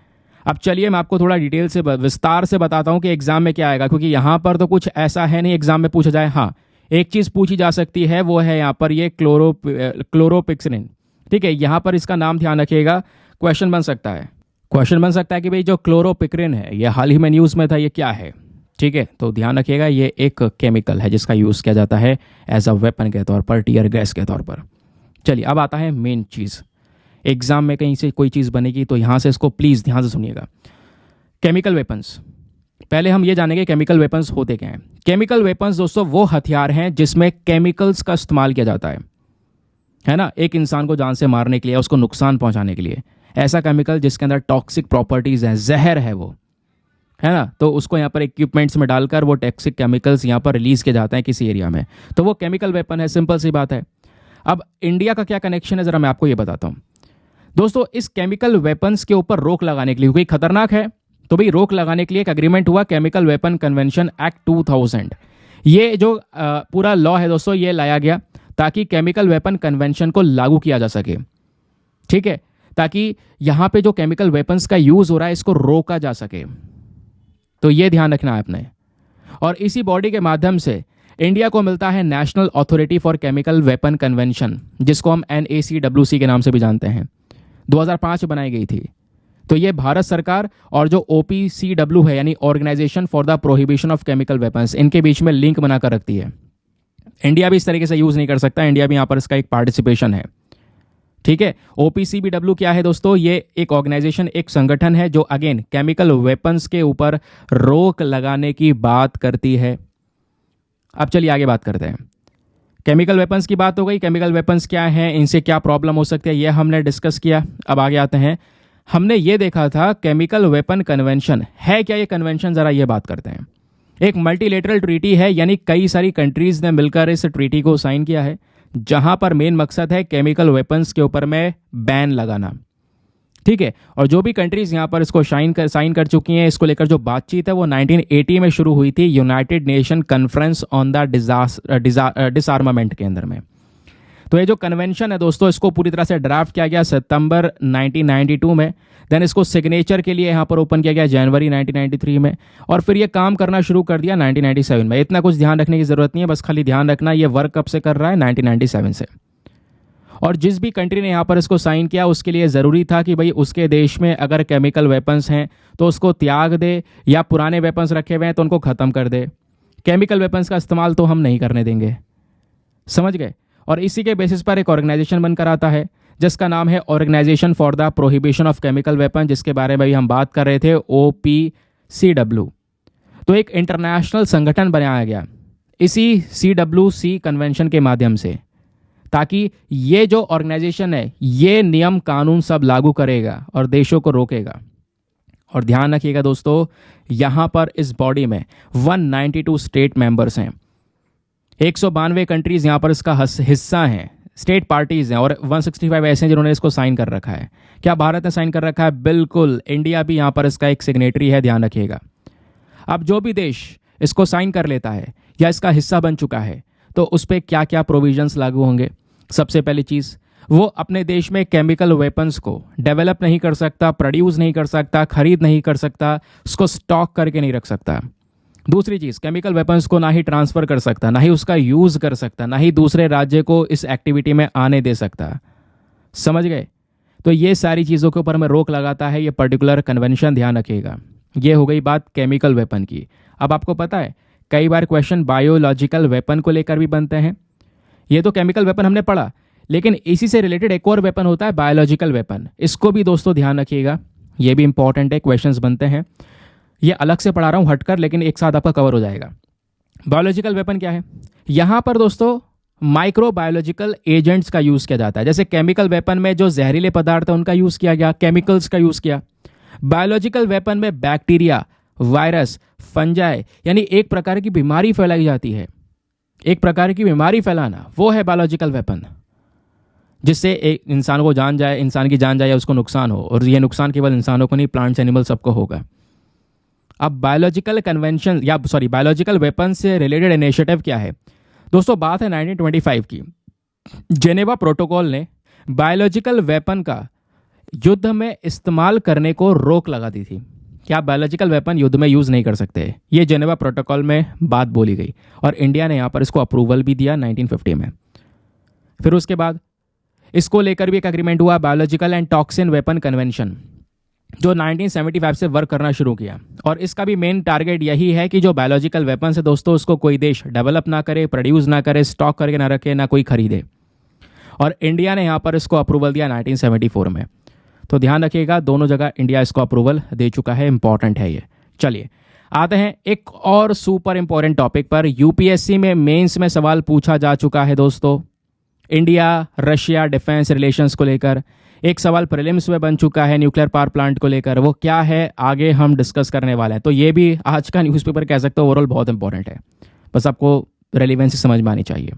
अब चलिए मैं आपको थोड़ा डिटेल से विस्तार से बताता हूँ कि एग्जाम में क्या आएगा, क्योंकि यहाँ पर तो कुछ ऐसा है नहीं एग्जाम में पूछा जाए। हाँ, एक चीज़ पूछी जा सकती है, वो है यहाँ पर ये क्लोरोपिक्सिन। ठीक है, यहाँ पर इसका नाम ध्यान रखिएगा। क्वेश्चन बन सकता है कि भाई जो क्लोरोपिक्रिन है ये हाल ही में न्यूज़ में था, ये क्या है? ठीक है, तो ध्यान रखिएगा ये एक केमिकल है जिसका यूज़ किया जाता है एज अ वेपन के तौर पर, टीयर गैस के तौर पर। चलिए अब आता है मेन चीज़। एग्जाम में कहीं से कोई चीज़ बनेगी तो यहाँ से इसको प्लीज़ ध्यान से सुनिएगा। केमिकल वेपन्स, पहले हम ये जानेंगे केमिकल वेपन्स होते क्या हैं। केमिकल वेपन्स दोस्तों वो हथियार हैं जिसमें केमिकल्स का इस्तेमाल किया जाता है ना, एक इंसान को जान से मारने के लिए, उसको नुकसान पहुंचाने के लिए। ऐसा केमिकल जिसके अंदर टॉक्सिक प्रॉपर्टीज़ हैं, जहर है वो, है ना, तो उसको यहाँ पर इक्विपमेंट्स में डालकर वो टॉक्सिक केमिकल्स यहाँ पर रिलीज़ किए जाते हैं किसी एरिया में, तो वो केमिकल वेपन है। सिंपल सी बात है। अब इंडिया का क्या कनेक्शन है, ज़रा मैं आपको ये बताता हूँ दोस्तों। इस केमिकल वेपन्स के ऊपर रोक लगाने के लिए, क्योंकि खतरनाक है, तो भाई रोक लगाने के लिए एक एग्रीमेंट हुआ, केमिकल वेपन कन्वेंशन एक्ट 2000। ये जो पूरा लॉ है दोस्तों, ये लाया गया ताकि केमिकल वेपन कन्वेंशन को लागू किया जा सके। ठीक है, ताकि यहाँ पे जो केमिकल वेपन्स का यूज़ हो रहा है इसको रोका जा सके। तो ये ध्यान रखना है आपने। और इसी बॉडी के माध्यम से इंडिया को मिलता है national authority for chemical weapon convention, जिसको हम NACWC के नाम से भी जानते हैं। 2005 में बनाई गई थी। तो ये भारत सरकार और जो OPCW है, यानी Organisation for the Prohibition of Chemical Weapons, इनके बीच में लिंक बनाकर रखती है। इंडिया भी इस तरीके से यूज़ नहीं कर सकता, इंडिया भी यहाँ पर इसका एक पार्टिसिपेशन है। ठीक है, OPCW क्या है दोस्तों? ये एक ऑर्गेनाइजेशन, एक संगठन है जो अगेन केमिकल वेपन्स के ऊपर रोक लगाने की बात करती है। अब चलिए आगे बात करते हैं। केमिकल वेपन्स की बात हो गई, केमिकल वेपन्स क्या हैं, इनसे क्या प्रॉब्लम हो सकती है, ये हमने डिस्कस किया। अब आगे आते हैं। हमने ये देखा था केमिकल वेपन कन्वेंशन है क्या, ये कन्वेंशन, ज़रा ये बात करते हैं। एक मल्टीलेटरल ट्रीटी है, यानी कई सारी कंट्रीज़ ने मिलकर इस ट्रीटी को साइन किया है, जहां पर मेन मकसद है केमिकल वेपन्स के ऊपर में बैन लगाना। ठीक है, और जो भी कंट्रीज़ यहाँ पर इसको साइन कर चुकी हैं, इसको लेकर जो बातचीत है वो 1980 में शुरू हुई थी United nation conference on the डिसआर्मामेंट के अंदर में। तो ये जो कन्वेंशन है दोस्तों, इसको पूरी तरह से ड्राफ्ट किया गया सितंबर 1992 में। देन इसको सिग्नेचर के लिए यहाँ पर ओपन किया गया जनवरी 1993 में, और फिर ये काम करना शुरू कर दिया 1997 में। इतना कुछ ध्यान रखने की ज़रूरत नहीं है, बस खाली ध्यान रखना ये वर्क कब से कर रहा है, 1997 से। और जिस भी कंट्री ने यहाँ पर इसको साइन किया उसके लिए ज़रूरी था कि भाई उसके देश में अगर केमिकल वेपन्स हैं तो उसको त्याग दे, या पुराने वेपन्स रखे हुए हैं तो उनको ख़त्म कर दे। केमिकल वेपन्स का इस्तेमाल तो हम नहीं करने देंगे, समझ गए। और इसी के बेसिस पर एक ऑर्गेनाइजेशन बनकर आता है जिसका नाम है Organisation for the Prohibition of Chemical Weapon, जिसके बारे में भी हम बात कर रहे थे, OPCW। तो एक इंटरनेशनल संगठन बनाया गया इसी CWC कन्वेंशन के माध्यम से, ताकि ये जो ऑर्गेनाइजेशन है ये नियम कानून सब लागू करेगा और देशों को रोकेगा। और ध्यान रखिएगा दोस्तों, यहाँ पर इस बॉडी में 192 स्टेट मेंबर्स हैं, 192 कंट्रीज यहाँ पर इसका हिस्सा हैं, स्टेट पार्टीज हैं, और 165 ऐसे हैं जिन्होंने इसको साइन कर रखा है। क्या भारत ने साइन कर रखा है? बिल्कुल, इंडिया भी यहाँ पर इसका एक सिग्नेटरी है, ध्यान रखिएगा। अब जो भी देश इसको साइन कर लेता है या इसका हिस्सा बन चुका है, तो उस पर क्या क्या प्रोविजंस लागू होंगे? सबसे पहली चीज़, वो अपने देश में केमिकल वेपन्स को डेवलप नहीं कर सकता, प्रोड्यूस नहीं कर सकता, खरीद नहीं कर सकता, उसको स्टॉक करके नहीं रख सकता। दूसरी चीज़, केमिकल वेपन्स को ना ही ट्रांसफ़र कर सकता, ना ही उसका यूज़ कर सकता, ना ही दूसरे राज्य को इस एक्टिविटी में आने दे सकता। समझ गए? तो ये सारी चीज़ों के ऊपर हमें रोक लगाता है ये पर्टिकुलर कन्वेंशन, ध्यान रखिएगा। ये हो गई बात केमिकल वेपन की। अब आपको पता है कई बार क्वेश्चन बायोलॉजिकल वेपन को लेकर भी बनते हैं। ये तो केमिकल वेपन हमने पढ़ा, लेकिन इसी से रिलेटेड एक और वेपन होता है बायोलॉजिकल वेपन। इसको भी दोस्तों ध्यान रखिएगा, ये भी इंपॉर्टेंट है, क्वेश्चंस बनते हैं। ये अलग से पढ़ा रहा हूँ हटकर, लेकिन एक साथ आपका कवर हो जाएगा। बायोलॉजिकल वेपन क्या है? यहाँ पर दोस्तों माइक्रो बायोलॉजिकल एजेंट्स का यूज़ किया जाता है। जैसे केमिकल वेपन में जो जहरीले पदार्थ है उनका यूज़ किया गया, केमिकल्स का यूज़ किया। बायोलॉजिकल वेपन में बैक्टीरिया, वायरस, फंजाई, यानी एक प्रकार की बीमारी फैलाई जाती है। एक प्रकार की बीमारी फैलाना, वो है बायोलॉजिकल वेपन, जिससे एक इंसान को जान जाए, इंसान की जान जाए या उसको नुकसान हो। और ये नुकसान केवल इंसानों को नहीं, प्लांट्स, एनिमल सबको होगा। अब बायोलॉजिकल कन्वेंशन या बायोलॉजिकल वेपन से रिलेटेड इनिशिएटिव क्या है दोस्तों? बात है 1925 की। जेनेवा प्रोटोकॉल ने बायोलॉजिकल वेपन का युद्ध में इस्तेमाल करने को रोक लगा दी थी कि आप बायोलॉजिकल वेपन युद्ध में यूज़ नहीं कर सकते। ये जेनेवा प्रोटोकॉल में बात बोली गई और इंडिया ने यहाँ पर इसको अप्रूवल भी दिया 1950 में। फिर उसके बाद इसको लेकर भी एक एग्रीमेंट हुआ, biological and toxin weapon convention, जो 1975 से वर्क करना शुरू किया। और इसका भी मेन टारगेट यही है कि जो बायोलॉजिकल वेपन है दोस्तों, उसको कोई देश डेवलप ना करे, प्रोड्यूस ना करे, स्टॉक करके ना रखे, ना कोई खरीदे। और इंडिया ने यहाँ पर इसको अप्रूवल दिया 1974 में। तो ध्यान रखिएगा, दोनों जगह इंडिया इसको अप्रूवल दे चुका है, इंपॉर्टेंट है ये। चलिए आते हैं एक और सुपर इंपॉर्टेंट टॉपिक पर। यूपीएससी में मेंस में सवाल पूछा जा चुका है दोस्तों, इंडिया रशिया डिफेंस रिलेशंस को लेकर। एक सवाल प्रीलिम्स में बन चुका है न्यूक्लियर पावर प्लांट को लेकर, वो क्या है आगे हम डिस्कस करने वाले हैं। तो ये भी आज का न्यूज़पेपर कह सकते हो ओवरऑल बहुत इंपॉर्टेंट है, बस आपको रेलिवेंसी समझ में आनी चाहिए।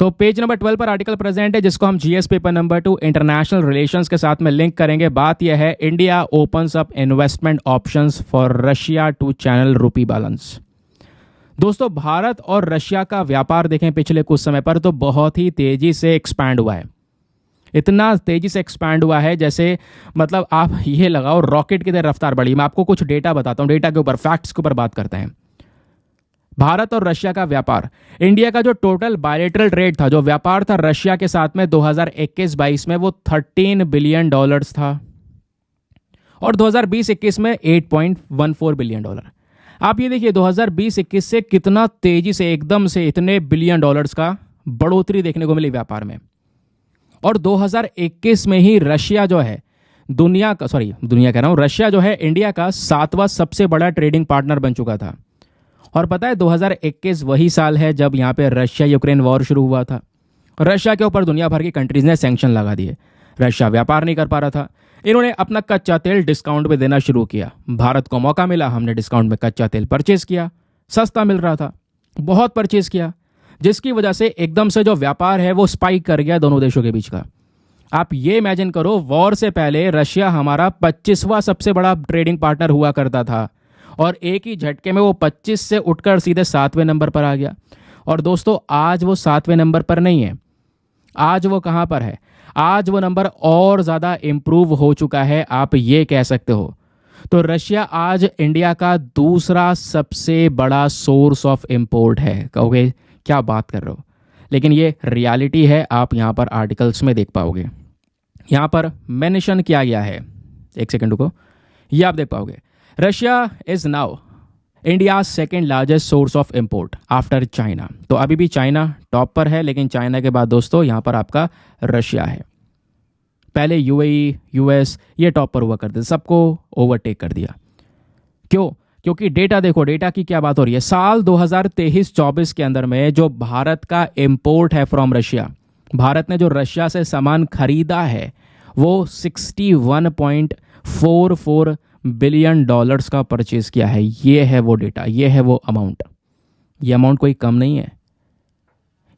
तो पेज नंबर 12 पर आर्टिकल प्रेजेंट है, जिसको हम GS paper number 2 international relations के साथ में लिंक करेंगे। बात यह है, India opens up investment options for Russia to channel rupee balance. दोस्तों भारत और रशिया का व्यापार देखें पिछले कुछ समय पर तो बहुत ही तेजी से एक्सपैंड हुआ है। इतना तेजी से एक्सपैंड हुआ है जैसे मतलब आप ये लगाओ रॉकेट की तरह रफ्तार बढ़ी। मैं आपको कुछ डेटा बताता हूँ, डेटा के ऊपर, फैक्ट्स के ऊपर बात करते हैं। भारत और रशिया का व्यापार, इंडिया का जो टोटल बायलेटरल ट्रेड था, जो व्यापार था रशिया के साथ में 2021-22 में, वो $13 बिलियन था और 2020-21 में $8.14 बिलियन। आप ये देखिए 2020-21 से कितना तेजी से एकदम से इतने बिलियन डॉलर्स का बढ़ोतरी देखने को मिली व्यापार में। और 2021 में ही रशिया जो है रशिया जो है इंडिया का 7वां सबसे बड़ा ट्रेडिंग पार्टनर बन चुका था। और पता है 2021 वही साल है जब यहाँ पे रशिया यूक्रेन वॉर शुरू हुआ था। रशिया के ऊपर दुनिया भर की कंट्रीज ने सैंक्शन लगा दिए। रशिया व्यापार नहीं कर पा रहा था, इन्होंने अपना कच्चा तेल डिस्काउंट में देना शुरू किया। भारत को मौका मिला, हमने डिस्काउंट में कच्चा तेल परचेज किया, सस्ता मिल रहा था, बहुत परचेज किया, जिसकी वजह से एकदम से जो व्यापार है वो स्पाइक कर गया दोनों देशों के बीच का। आप ये इमेजिन करो, वॉर से पहले रशिया हमारा 25वां सबसे बड़ा ट्रेडिंग पार्टनर हुआ करता था और एक ही झटके में वो 25 से उठकर सीधे 7वें नंबर पर आ गया। और दोस्तों आज वो 7वें नंबर पर नहीं है, आज वो कहाँ पर है? आज वो नंबर और ज़्यादा इम्प्रूव हो चुका है, आप ये कह सकते हो। तो रशिया आज इंडिया का दूसरा सबसे बड़ा सोर्स ऑफ इंपोर्ट है। कहोगे क्या बात कर रहे हो, लेकिन ये रियलिटी है, आप यहाँ पर आर्टिकल्स में देख पाओगे। यहाँ पर मेंशन किया गया है, एक सेकंड को, ये आप देख पाओगे। Russia is now India second largest source of import after China. तो अभी भी चाइना टॉप पर है, लेकिन चाइना के बाद दोस्तों यहाँ पर आपका रशिया है। पहले यूएई, यूएस ये टॉप पर हुआ करते थे, सबको ओवरटेक कर दिया। क्यों? क्योंकि डेटा देखो, डेटा की क्या बात हो रही है। साल 2023-24 के अंदर में जो भारत का इंपोर्ट है फ्रॉम रशिया, भारत ने जो रशिया से सामान खरीदा है वो 61.44 बिलियन डॉलर्स का परचेज किया है। ये है वो डेटा, ये है वो अमाउंट। ये अमाउंट कोई कम नहीं है।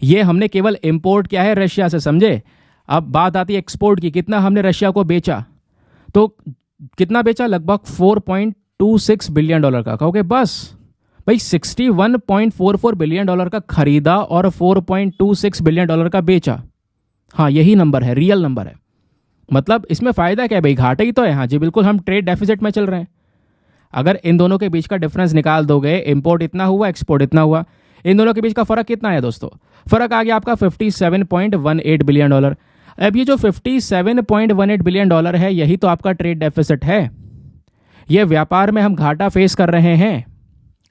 ये हमने केवल इंपोर्ट किया है रशिया से, समझे। अब बात आती है एक्सपोर्ट की। कितना हमने रशिया को बेचा? तो कितना बेचा? लगभग 4.26 बिलियन डॉलर का। कहोगे बस भाई, 61.44 बिलियन डॉलर का खरीदा और 4.26 बिलियन डॉलर का बेचा। हाँ, यही नंबर है, रियल नंबर है। मतलब इसमें फायदा क्या है भाई? घाटे ही तो है। हाँ जी बिल्कुल, हम ट्रेड डेफिसिट में चल रहे हैं। अगर इन दोनों के बीच का डिफरेंस निकाल दोगे, इंपोर्ट इतना हुआ, एक्सपोर्ट इतना हुआ, इन दोनों के बीच का फर्क कितना है दोस्तों? फर्क आ गया आपका 57.18 बिलियन डॉलर। अब ये जो 57.18 बिलियन डॉलर है, यही तो आपका ट्रेड डेफिसिट है। ये व्यापार में हम घाटा फेस कर रहे हैं।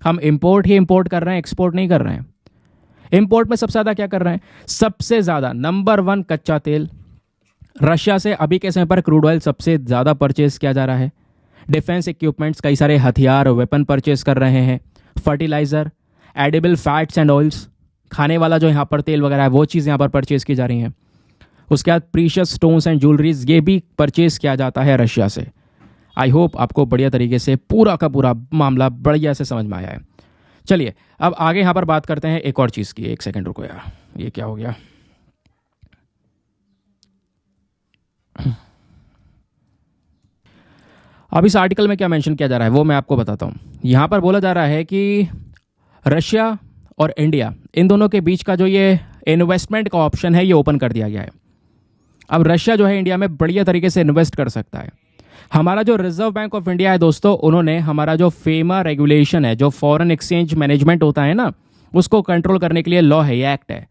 हम इंपोर्ट ही इंपोर्ट कर रहे हैं, एक्सपोर्ट नहीं कर रहे हैं। इंपोर्ट में सबसे ज़्यादा क्या कर रहे हैं? सबसे ज़्यादा नंबर 1 कच्चा तेल। रशिया से अभी के समय पर क्रूड ऑयल सबसे ज़्यादा परचेज किया जा रहा है। डिफेंस इक्विपमेंट्स, कई सारे हथियार, वेपन परचेज कर रहे हैं। Fertiliser, edible fats and oils, खाने वाला जो यहाँ पर तेल वगैरह है वो चीज़ यहाँ पर परचेज की जा रही हैं। उसके बाद प्रीशियस स्टोन्स एंड ज्वेलरीज, ये भी परचेज किया जाता है रशिया से। आई होप आपको बढ़िया तरीके से पूरा का पूरा मामला बढ़िया से समझ में आया है। चलिए अब आगे यहाँ पर बात करते हैं एक और चीज़ की। एक सेकंड रुको यार, ये क्या हो गया? अब इस आर्टिकल में क्या मेंशन किया जा रहा है वो मैं आपको बताता हूँ। यहाँ पर बोला जा रहा है कि रशिया और इंडिया, इन दोनों के बीच का जो ये इन्वेस्टमेंट का ऑप्शन है ये ओपन कर दिया गया है। अब रशिया जो है इंडिया में बढ़िया तरीके से इन्वेस्ट कर सकता है। हमारा जो रिजर्व बैंक ऑफ इंडिया है दोस्तों, उन्होंने हमारा जो फेमा रेगुलेशन है, जो फॉरेन एक्सचेंज मैनेजमेंट होता है ना, उसको कंट्रोल करने के लिए लॉ है, ये एक्ट है।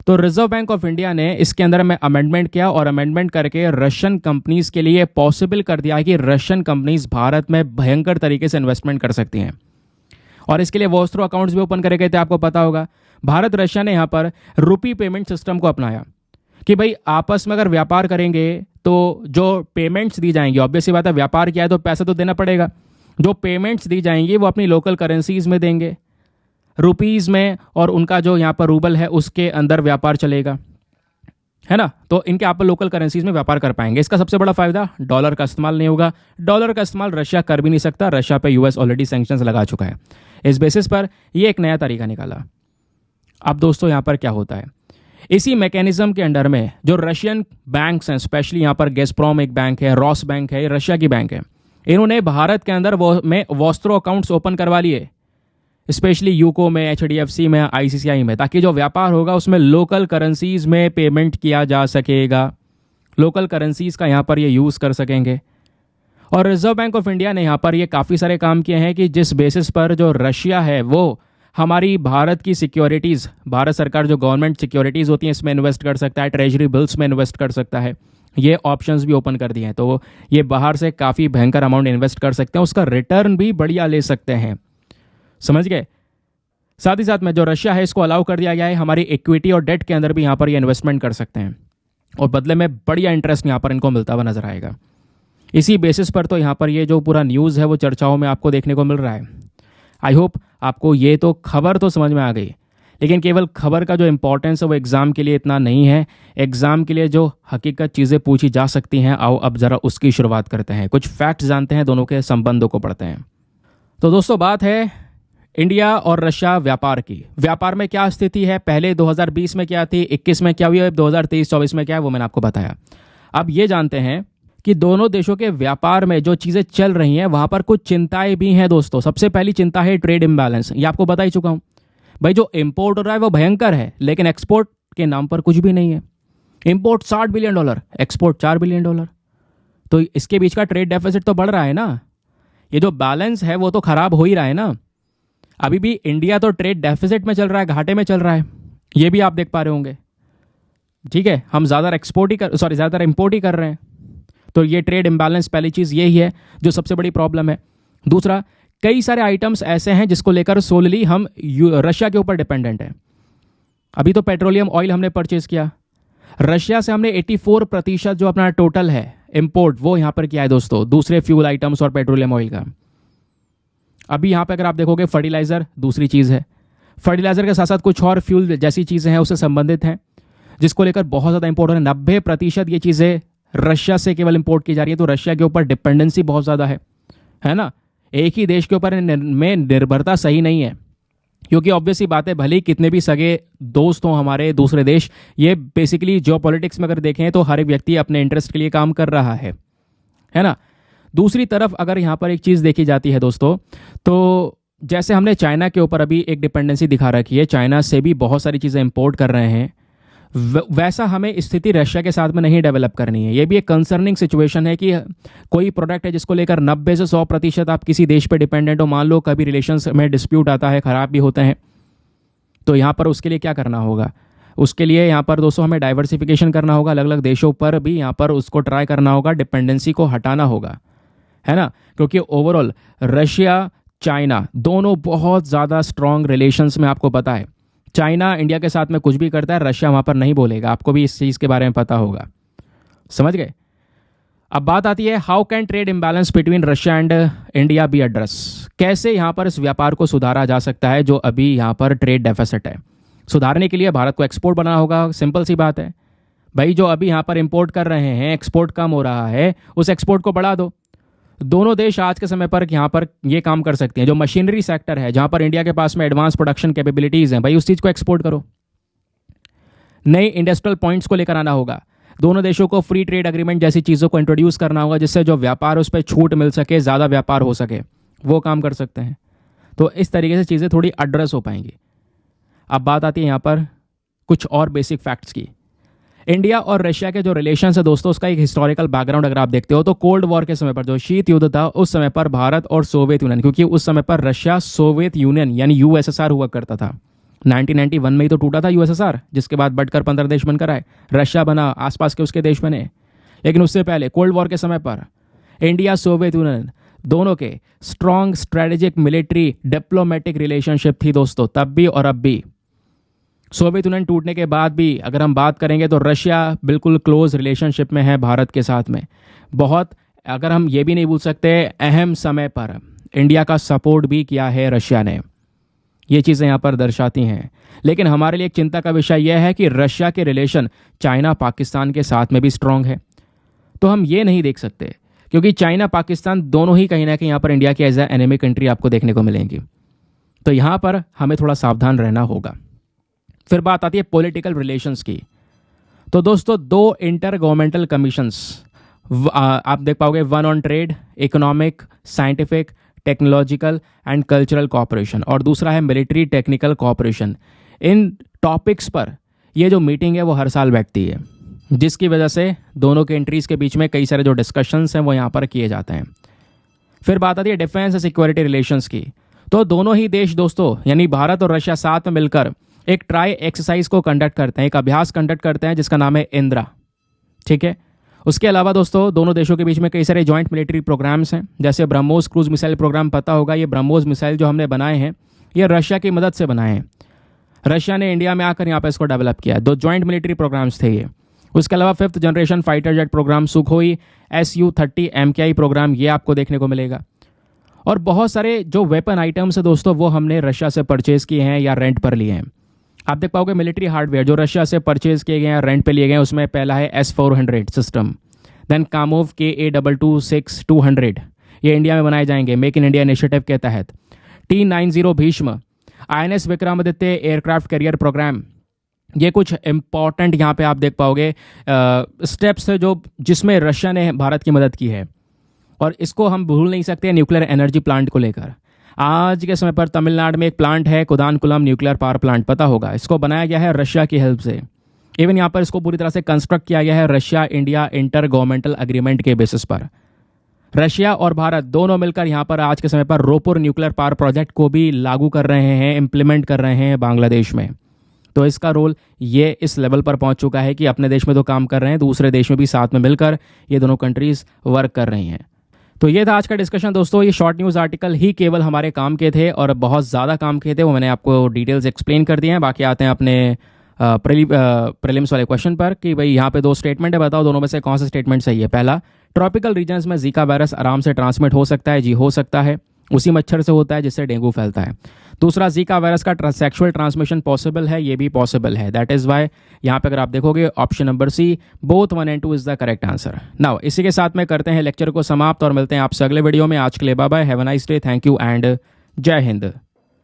तो रिजर्व बैंक ऑफ इंडिया ने इसके अंदर में अमेंडमेंट किया और अमेंडमेंट करके रशियन कंपनीज के लिए पॉसिबल कर दिया कि रशियन कंपनीज भारत में भयंकर तरीके से इन्वेस्टमेंट कर सकती हैं। और इसके लिए वॉस्ट्रो अकाउंट्स भी ओपन करे गए थे, आपको पता होगा। भारत रशिया ने यहाँ पर रुपी पेमेंट सिस्टम को अपनाया कि भाई आपस में अगर व्यापार करेंगे तो जो पेमेंट्स दी जाएंगी, ऑब्वियस सी बात है, व्यापार किया है तो पैसा तो देना पड़ेगा। जो पेमेंट्स दी जाएंगी वो अपनी लोकल करेंसीज में देंगे, रुपीज़ में, और उनका जो यहाँ पर रूबल है उसके अंदर व्यापार चलेगा, है ना। तो इनके आप लोकल करेंसीज में व्यापार कर पाएंगे। इसका सबसे बड़ा फायदा, डॉलर का इस्तेमाल नहीं होगा। डॉलर का इस्तेमाल रशिया कर भी नहीं सकता, रशिया पे यूएस ऑलरेडी सैंक्शंस लगा चुका है। इस बेसिस पर ये एक नया तरीका निकाला। अब दोस्तों यहाँ पर क्या होता है, इसी मैकेनिज्म के अंडर में जो रशियन बैंक्स हैं, स्पेशली यहाँ पर गैज़प्रॉम एक बैंक है, रॉस बैंक है, रशिया की बैंक है, इन्होंने भारत के अंदर में वॉस्ट्रो अकाउंट्स ओपन करवा लिए, स्पेशली यूको में, एचडीएफसी में, आईसीसीआई में, ताकि जो व्यापार होगा उसमें लोकल करेंसीज में पेमेंट किया जा सकेगा। लोकल करेंसीज का यहाँ पर ये यूज़ कर सकेंगे। और रिजर्व बैंक ऑफ इंडिया ने यहाँ पर ये काफ़ी सारे काम किए हैं कि जिस बेसिस पर जो रशिया है वो हमारी भारत की सिक्योरिटीज़, भारत सरकार जो गवर्नमेंट सिक्योरिटीज़ होती हैं इसमें इन्वेस्ट कर सकता है, ट्रेजरी बिल्स में इन्वेस्ट कर सकता है। ये ऑप्शंस भी ओपन कर दिए हैं, तो ये बाहर से काफ़ी भयंकर अमाउंट इन्वेस्ट कर सकते हैं, उसका रिटर्न भी बढ़िया ले सकते हैं। समझ गए? साथ ही साथ में जो रशिया है इसको अलाउ कर दिया गया है हमारी इक्विटी और डेट के अंदर भी यहाँ पर ये इन्वेस्टमेंट कर सकते हैं, और बदले में बढ़िया इंटरेस्ट यहाँ पर इनको मिलता हुआ नजर आएगा। इसी बेसिस पर तो यहाँ पर ये जो पूरा न्यूज़ है वो चर्चाओं में आपको देखने को मिल रहा है। आई होप आपको ये तो खबर तो समझ में आ गई, लेकिन केवल खबर का जो इंपॉर्टेंस है वो एग्ज़ाम के लिए इतना नहीं है। एग्ज़ाम के लिए जो हकीकत चीज़ें पूछी जा सकती हैं, आओ अब ज़रा उसकी शुरुआत करते हैं। कुछ फैक्ट्स जानते हैं, दोनों के संबंधों को पढ़ते हैं। तो दोस्तों बात है इंडिया और रशिया व्यापार की। व्यापार में क्या स्थिति है, पहले 2020 में क्या थी, 21 में क्या हुई, अब 2023-24 में क्या है, वो मैंने आपको बताया। अब ये जानते हैं कि दोनों देशों के व्यापार में जो चीज़ें चल रही हैं वहाँ पर कुछ चिंताएं भी हैं दोस्तों। सबसे पहली चिंता है ट्रेड इम्बैलेंस। ये आपको बता ही चुका हूँ भाई, जो इंपोर्ट हो रहा है वो भयंकर है, लेकिन एक्सपोर्ट के नाम पर कुछ भी नहीं है। इंपोर्ट $60 बिलियन, एक्सपोर्ट $4 बिलियन, तो इसके बीच का ट्रेड डेफिसिट तो बढ़ रहा है ना। ये जो बैलेंस है वो तो खराब हो ही रहा है ना। अभी भी इंडिया तो ट्रेड डेफिसिट में चल रहा है, घाटे में चल रहा है, ये भी आप देख पा रहे होंगे। ठीक है, हम ज़्यादा इंपोर्ट ही कर रहे हैं, तो ये ट्रेड इम्बैलेंस पहली चीज़ यही है जो सबसे बड़ी प्रॉब्लम है। दूसरा, कई सारे आइटम्स ऐसे हैं जिसको लेकर सोलली हम रशिया के ऊपर डिपेंडेंट हैं। अभी तो पेट्रोलियम ऑयल हमने परचेज किया, रशिया से हमने 84% जो अपना टोटल है इंपोर्ट वो यहाँ पर किया है दोस्तों, दूसरे फ्यूल आइटम्स और पेट्रोलियम ऑयल का। अभी यहाँ पे अगर आप देखोगे फर्टिलाइज़र दूसरी चीज़ है, फर्टिलाइज़र के साथ साथ कुछ और फ्यूल जैसी चीज़ें हैं उससे संबंधित हैं जिसको लेकर बहुत ज़्यादा इंपोर्ट हो रहा है। 90% ये चीज़ें रशिया से केवल इंपोर्ट की जा रही है। तो रशिया के ऊपर डिपेंडेंसी बहुत ज़्यादा है ना। एक ही देश के ऊपर में निर्भरता सही नहीं है, क्योंकि ऑब्वियसली बात है, भले ही कितने भी सगे दोस्त हों हमारे दूसरे देश, ये बेसिकली जियोपॉलिटिक्स में अगर देखें तो हर एक व्यक्ति अपने इंटरेस्ट के लिए काम कर रहा है ना। दूसरी तरफ अगर यहाँ पर एक चीज़ देखी जाती है दोस्तों, तो जैसे हमने चाइना के ऊपर अभी एक डिपेंडेंसी दिखा रखी है, चाइना से भी बहुत सारी चीज़ें इंपोर्ट कर रहे हैं, वैसा हमें स्थिति रशिया के साथ में नहीं डेवलप करनी है। ये भी एक कंसर्निंग सिचुएशन है कि कोई प्रोडक्ट है जिसको लेकर 90 से 100% आप किसी देश पे डिपेंडेंट हो। मान लो कभी रिलेशंस में डिस्प्यूट आता है, ख़राब भी होते हैं, तो यहाँ पर उसके लिए क्या करना होगा? उसके लिए यहाँ पर दोस्तों हमें डाइवर्सिफिकेशन करना होगा, अलग अलग देशों पर भी यहाँ पर उसको ट्राई करना होगा, डिपेंडेंसी को हटाना होगा, है ना। क्योंकि ओवरऑल रशिया चाइना दोनों बहुत ज़्यादा स्ट्रॉन्ग रिलेशंस में, आपको पता है चाइना इंडिया के साथ में कुछ भी करता है, रशिया वहाँ पर नहीं बोलेगा, आपको भी इस चीज़ के बारे में पता होगा, समझ गए। अब बात आती है, how can trade imbalance between Russia and India be address? कैसे यहाँ पर इस व्यापार को सुधारा जा सकता है जो अभी यहाँ पर ट्रेड डेफिसिट है? सुधारने के लिए भारत को एक्सपोर्ट बनाना होगा। सिंपल सी बात है भाई, जो अभी यहाँ पर इंपोर्ट कर रहे हैं, एक्सपोर्ट कम हो रहा है, उस एक्सपोर्ट को बढ़ा दो। दोनों देश आज के समय पर यहाँ पर ये काम कर सकते हैं। जो मशीनरी सेक्टर है, जहाँ पर इंडिया के पास में एडवांस प्रोडक्शन कैपेबिलिटीज़ हैं, भाई उस चीज़ को एक्सपोर्ट करो। नए इंडस्ट्रियल पॉइंट्स को लेकर आना होगा। दोनों देशों को फ्री ट्रेड एग्रीमेंट जैसी चीज़ों को इंट्रोड्यूस करना होगा, जिससे जो व्यापार उस पर छूट मिल सके, ज़्यादा व्यापार हो सके, वो काम कर सकते हैं। तो इस तरीके से चीज़ें थोड़ी एड्रेस हो पाएंगी। अब बात आती है यहाँ पर कुछ और बेसिक फैक्ट्स की। इंडिया और रशिया के जो रिलेशन है दोस्तों, उसका एक हिस्टोरिकल बैकग्राउंड अगर आप देखते हो तो कोल्ड वॉर के समय पर, जो शीत युद्ध था, उस समय पर भारत और सोवियत यूनियन, क्योंकि उस समय पर रशिया सोवियत यूनियन यानी यूएसएसआर हुआ करता था। 1991 में ही तो टूटा था यूएसएसआर, जिसके बाद बढ़कर 15 देश बनकर आए, रशिया बना, आसपास के उसके देश बने। लेकिन उससे पहले कोल्ड वॉर के समय पर इंडिया सोवियत यूनियन दोनों के strong strategic military diplomatic relationship थी दोस्तों, तब भी और अब भी। सोवियत यूनियन टूटने के बाद भी अगर हम बात करेंगे तो रशिया बिल्कुल क्लोज रिलेशनशिप में है भारत के साथ में। बहुत, अगर हम ये भी नहीं भूल सकते, अहम समय पर इंडिया का सपोर्ट भी किया है रशिया ने। ये चीज़ें यहाँ पर दर्शाती हैं। लेकिन हमारे लिए एक चिंता का विषय यह है कि रशिया के रिलेशन चाइना पाकिस्तान के साथ में भी स्ट्रॉन्ग है। तो हम ये नहीं देख सकते, क्योंकि चाइना पाकिस्तान दोनों ही कहीं ना कहीं यहाँ पर इंडिया की एज ए एनिमी कंट्री आपको देखने को मिलेंगी। तो यहाँ पर हमें थोड़ा सावधान रहना होगा। फिर बात आती है पॉलिटिकल रिलेशंस की। तो दोस्तों दो इंटर गवर्नमेंटल कमीशंस आप देख पाओगे, one on trade, economic, scientific, technological and cultural cooperation, और दूसरा है मिलिट्री टेक्निकल कोऑपरेशन। इन टॉपिक्स पर ये जो मीटिंग है वो हर साल बैठती है, जिसकी वजह से दोनों कंट्रीज़ के बीच में कई सारे जो डिस्कशंस हैं वो यहाँ पर किए जाते हैं। फिर बात आती है डिफेंस एंड सिक्योरिटी रिलेशंस की। तो दोनों ही देश दोस्तों यानी भारत और रशिया साथ में मिलकर एक ट्राई एक्सरसाइज को कंडक्ट करते हैं, एक अभ्यास कंडक्ट करते हैं जिसका नाम है इंद्रा, ठीक है। उसके अलावा दोस्तों दोनों देशों के बीच में कई सारे जॉइंट मिलिट्री प्रोग्राम्स हैं, जैसे ब्रह्मोस क्रूज मिसाइल प्रोग्राम, पता होगा। ये ब्रह्मोस मिसाइल जो हमने बनाए हैं ये रशिया की मदद से बनाए हैं। रशिया ने इंडिया में आकर यहाँ पर इसको डेवलप किया है। दो जॉइंट मिलिट्री प्रोग्राम्स थे ये। उसके अलावा 5th generation fighter jet programme, Sukhoi Su-30 MKI programme, ये आपको देखने को मिलेगा। और बहुत सारे जो वेपन आइटम्स है दोस्तों वो हमने रशिया से परचेज किए हैं या रेंट पर लिए हैं। आप देख पाओगे मिलिट्री हार्डवेयर जो रशिया से परचेज किए गए हैं, रेंट पे लिए गए हैं, उसमें पहला है S-400 system, then Kamov KA-226-200, ये इंडिया में बनाए जाएंगे मेक इन इंडिया इनिशिएटिव के तहत। T-90 Bhishma, INS Vikramaditya aircraft carrier programme, ये कुछ इंपॉर्टेंट यहाँ पे आप देख पाओगे स्टेप्स है जो जिसमें रशिया ने भारत की मदद की है। और इसको हम भूल नहीं सकते न्यूक्लियर एनर्जी प्लांट को लेकर। आज के समय पर तमिलनाडु में एक प्लांट है कुदानकुलम न्यूक्लियर पावर प्लांट, पता होगा। इसको बनाया गया है रशिया की हेल्प से। इवन यहाँ पर इसको पूरी तरह से कंस्ट्रक्ट किया गया है Russia India inter governmental agreement के बेसिस पर। रशिया और भारत दोनों मिलकर यहाँ पर आज के समय पर रोपुर न्यूक्लियर पावर प्रोजेक्ट को भी लागू कर रहे हैं, इम्प्लीमेंट कर रहे हैं बांग्लादेश में। तो इसका रोल ये इस लेवल पर पहुंच चुका है कि अपने देश में तो काम कर रहे हैं, दूसरे देश में भी साथ में मिलकर ये दोनों कंट्रीज वर्क कर रही हैं। तो ये था आज का डिस्कशन दोस्तों। ये शॉर्ट न्यूज़ आर्टिकल ही केवल हमारे काम के थे और बहुत ज़्यादा काम के थे, वो मैंने आपको डिटेल्स एक्सप्लेन कर दिए हैं। बाकी आते हैं अपने प्रीलिम्स वाले क्वेश्चन पर कि भाई यहाँ पे दो स्टेटमेंट है, बताओ दोनों में से कौन सा स्टेटमेंट सही है। पहला, ट्रॉपिकल रीजन्स में जीका वायरस आराम से ट्रांसमिट हो सकता है। जी हो सकता है, उसी मच्छर से होता है जिससे डेंगू फैलता है। दूसरा, जीका वायरस का सेक्सुअल ट्रांसमिशन पॉसिबल है, ये भी पॉसिबल है। दैट इज वाई यहाँ पे अगर आप देखोगे option number C, both 1 and 2 is the correct answer. Now इसी के साथ में करते हैं लेक्चर को समाप्त और मिलते हैं आपसे अगले वीडियो में। आज के लिए bye bye, have a nice day, thank you and जय हिंद।